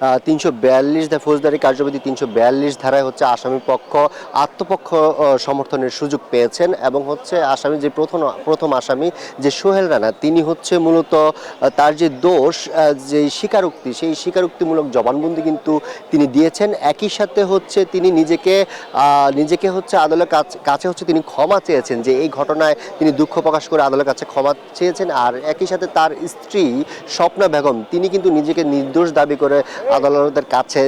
৩৪২ ফৌজদারি কার্যবিধি ৩৪২ ধারায় হচ্ছে আসামি পক্ষ আত্মপক্ষ সমর্থনের সুযোগ পেয়েছেন এবং হচ্ছে আসামি যে প্রথম আসামি যে সোহেল রানা তিনি হচ্ছে মূলত তার যে দোষ যে স্বীকারোক্তি সেই স্বীকারোক্তিমূলক জবানবন্দি কিন্তু তিনি দিয়েছেন। একই সাথে হচ্ছে তিনি নিজেকে হচ্ছে আদালতের কাছে হচ্ছে তিনি ক্ষমা চেয়েছেন যে এই ঘটনায় তিনি দুঃখ প্রকাশ করে আদালতের কাছে ক্ষমা চেয়েছেন। আর একই সাথে তার স্ত্রী স্বপ্না বেগম তিনি কিন্তু নিজেকে নির্দোষ দাবি করে আদালতের কাছে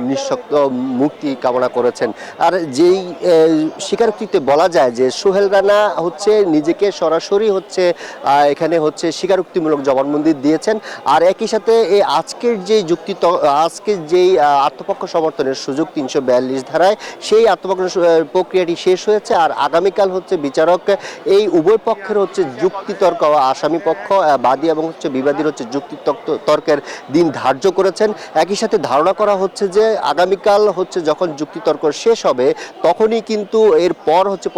নিঃশর্ত মুক্তি কামনা করেছেন। আর যেই স্বীকারোক্তিতে বলা যায় যে সোহেল রানা হচ্ছে নিজেকে সরাসরি হচ্ছে এখানে হচ্ছে স্বীকারোক্তিমূলক জবানবন্দি দিয়েছেন। আর একই সাথে এই আজকের যেই আত্মপক্ষ সমর্থনের সুযোগ ৩৪২ ধারায় সেই আত্মপক্ষ প্রক্রিয়াটি শেষ হয়েছে। আর আগামীকাল হচ্ছে বিচারক এই উভয় পক্ষের হচ্ছে যুক্তিতর্ক আসামি পক্ষ বাদী এবং হচ্ছে বিবাদীর হচ্ছে যুক্তিতর্কের দিন ধার্য করেছেন। একই সাথে ধারণা করা হচ্ছে যে আগামীকাল হচ্ছে যখন যুক্তিতর্ক শেষ হবে তখনই কিন্তু এরপর হচ্ছে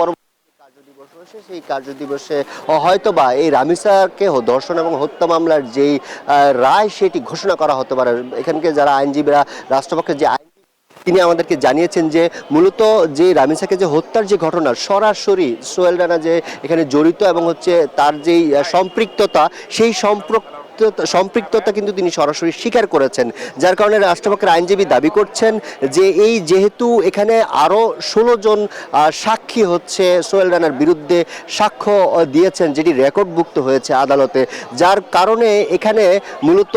সেই কার্যদিবসে হয়তোবা এই রামিসাকে ধর্ষণ এবং হত্যা মামলার যেই রায় সেটি ঘোষণা করা হতে পারে। এখানকার যারা আইনজীবীরা রাষ্ট্রপক্ষের যে তিনি আমাদেরকে জানিয়েছেন যে মূলত যে রামিসাকে যে হত্যার যে ঘটনা সরাসরি সোহেল রানা যে এখানে জড়িত এবং হচ্ছে তার যেই সম্পৃক্ততা সেই সম্পৃক্ততা কিন্তু তিনি সরাসরি স্বীকার করেছেন। যার কারণে রাষ্ট্রপক্ষের আইনজীবী দাবি করছেন যে এই যেহেতু এখানে আরও ১৬ জন সাক্ষী হচ্ছে সোহেল রানার বিরুদ্ধে সাক্ষ্য দিয়েছেন যেটি রেকর্ডভুক্ত হয়েছে আদালতে, যার কারণে এখানে মূলত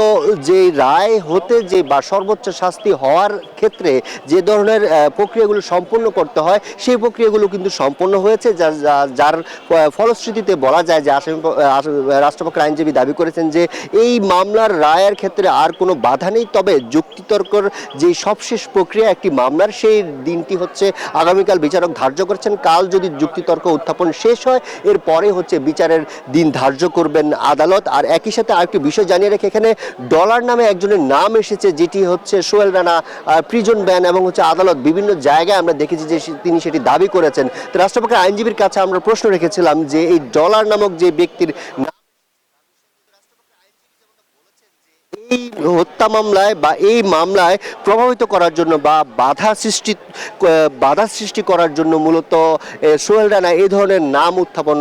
যে রায় হতে যে বা সর্বোচ্চ শাস্তি হওয়ার ক্ষেত্রে যে ধরনের প্রক্রিয়াগুলো সম্পন্ন করতে হয় সেই প্রক্রিয়াগুলো কিন্তু সম্পন্ন হয়েছে। যার ফলশ্রুতিতে বলা যায় যে রাষ্ট্রপক্ষের আইনজীবী দাবি করেছেন যে এই মামলার রায়ের ক্ষেত্রে আর কোনো বাধা নেই, তবে যুক্তিতর্কর যে সবশেষ প্রক্রিয়া একটি মামলার সেই দিনটি হচ্ছে আগামীকাল বিচারক ধার্য করেছেন। কাল যদি যুক্তিতর্ক উত্থাপন শেষ হয় এরপরে হচ্ছে বিচারের দিন ধার্য করবেন আদালত। আর একই সাথে আরেকটি বিষয় জানিয়ে রেখে এখানে ডলার নামে একজনের নাম এসেছে যেটি হচ্ছে সোহেল রানা প্রিজন ব্যান এবং হচ্ছে আদালত বিভিন্ন জায়গায় আমরা দেখেছি যে তিনি সেটি দাবি করেছেন। তো রাষ্ট্রপক্ষের আইনজীবীর কাছে আমরা প্রশ্ন রেখেছিলাম যে এই ডলার নামক যে ব্যক্তির এই হত্যা মামলায় বা এই মামলায় প্রভাবিত করার জন্য বা বাধা সৃষ্টি করার জন্য মূলত সোহেল রানা এই ধরনের নাম উত্থাপন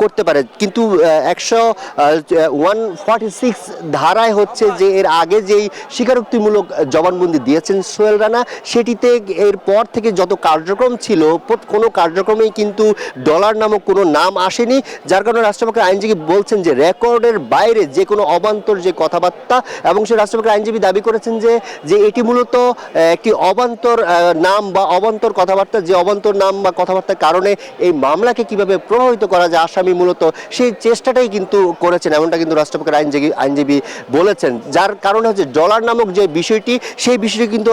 করতে পারে। কিন্তু 146 ধারায় হচ্ছে যে এর আগে যেই স্বীকারোক্তিমূলক জবানবন্দি দিয়েছেন সোহেল রানা সেটিতে এরপর থেকে যত কার্যক্রম ছিল কোনো কার্যক্রমেই কিন্তু ডলার নামক কোনো নাম আসেনি। যার কারণে রাষ্ট্রপক্ষের আইনজীবী বলছেন যে রেকর্ডের বাইরে যে কোনো অবান্তর যে কথাবার্তা এবং সে রাষ্ট্রপক্ষের আইনজীবী দাবি করেছেন যে এটি মূলত একটি অবান্তর নাম বা অবান্তর কথাবার্তা, যে অবান্তর নাম বা কথাবার্তার কারণে এই মামলাকে কিভাবে প্রভাবিত করা যায় আসামি মূলত সেই চেষ্টাটাই কিন্তু করেছেন, এমনটা কিন্তু রাষ্ট্রপক্ষের আইনজীবী বলেছেন। যার কারণে হচ্ছে ডলার নামক যে বিষয়টি সেই বিষয়টি কিন্তু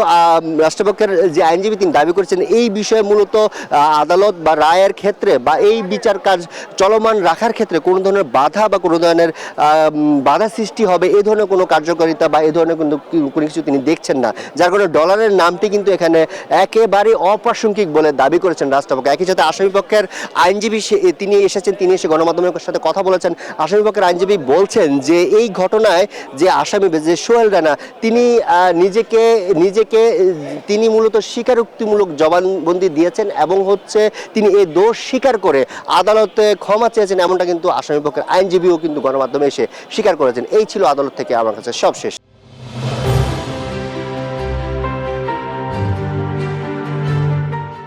রাষ্ট্রপক্ষের যে আইনজীবী তিনি দাবি করেছেন এই বিষয়ে মূলত আদালত বা রায়ের ক্ষেত্রে বা এই বিচার কাজ চলমান রাখার ক্ষেত্রে কোনো ধরনের বাধা বা কোনো ধরনের বাধা সৃষ্টি হবে এই ধরনের কোনো কার্যকারিতা বা এই ধরনের কিন্তু কোনো কিছু তিনি দেখছেন না। যার কারণে ডলারের নামটি কিন্তু এখানে একেবারে অপ্রাসঙ্গিক বলে দাবি করেছেন রাষ্ট্রপক্ষ। একই সাথে আসামিপক্ষের আইনজীবী তিনি এসে গণমাধ্যমের সাথে কথা বলেছেন। আসামিপক্ষের আইনজীবী বলছেন যে এই ঘটনায় যে আসামি যে সোহেল রানা তিনি মূলত স্বীকারোক্তিমূলক জবানবন্দি দিয়েছেন এবং হচ্ছে তিনি এই দোষ স্বীকার করে আদালতে ক্ষমা চেয়েছেন, এমনটা কিন্তু আসামিপক্ষের আইনজীবীও কিন্তু গণমাধ্যমে এসে স্বীকার করেছেন। এই ছিল আদালত থেকে আমার কাছে সবশেষ।